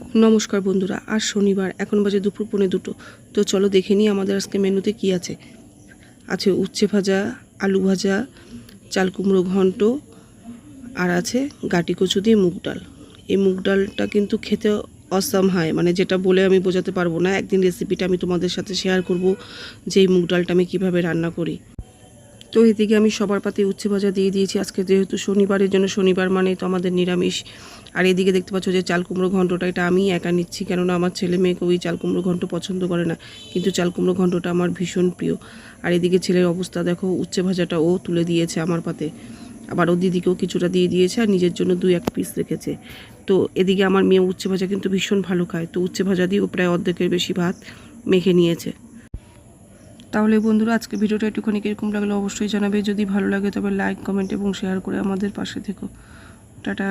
নমস্কার বন্ধুরা, আজ শনিবার, এখন বাজে দুপুর 1:45। তো চলো দেখে নিই আমাদের আজকে মেনুতে কি আছে। আছে উচ্ছে ভাজা, আলু ভাজা, চাল কুমড়ো ঘন্ট, আর আছে গাটি কচু দিয়ে মুগ ডাল। এই মুগ ডালটা কিন্তু খেতে অসাম হয়, মানে যেটা বলে আমি বোঝাতে পারবো না। একদিন রেসিপিটা আমি তোমাদের সাথে শেয়ার করব যে এই মুগ ডালটা আমি কীভাবে রান্না করি। তো এদিকে আমি সবার পাতে উচ্ছে ভাজা দিয়ে দিয়েছি। আজকে যেহেতু শনিবারের জন্য, শনিবার মানে তো আমাদের নিরামিষ। আর এদিকে দেখতে পাচ্ছ যে চাল কুমড়ো ঘন্টটা, এটা আমি একা নিচ্ছি, কেননা আমার ছেলে মেয়েকে ওই চাল কুমড়ো ঘন্ট পছন্দ করে না, কিন্তু চাল কুমড়ো ঘন্টটা আমার ভীষণ প্রিয়। আর এদিকে ছেলের অবস্থা দেখো, উচ্ছে ভাজাটা ও তুলে দিয়েছে আমার পাতে, আবার ও দিদিকেও কিছুটা দিয়ে দিয়েছে, আর নিজের জন্য 2-1 পিস রেখেছে। তো এদিকে আমার মেয়ে উচ্ছে ভাজা কিন্তু ভীষণ ভালো খায়, তো উচ্ছে ভাজা দিয়ে ও প্রায় অর্ধেকের বেশি ভাত মেখে নিয়েছে। তাহলে বন্ধুরা, আজকে ভিডিওটা একটুখানি কীরকম লাগলো অবশ্যই জানাবে। যদি ভালো লাগে তবে লাইক, কমেন্ট এবং শেয়ার করে আমাদের পাশে থেকো। টাটা।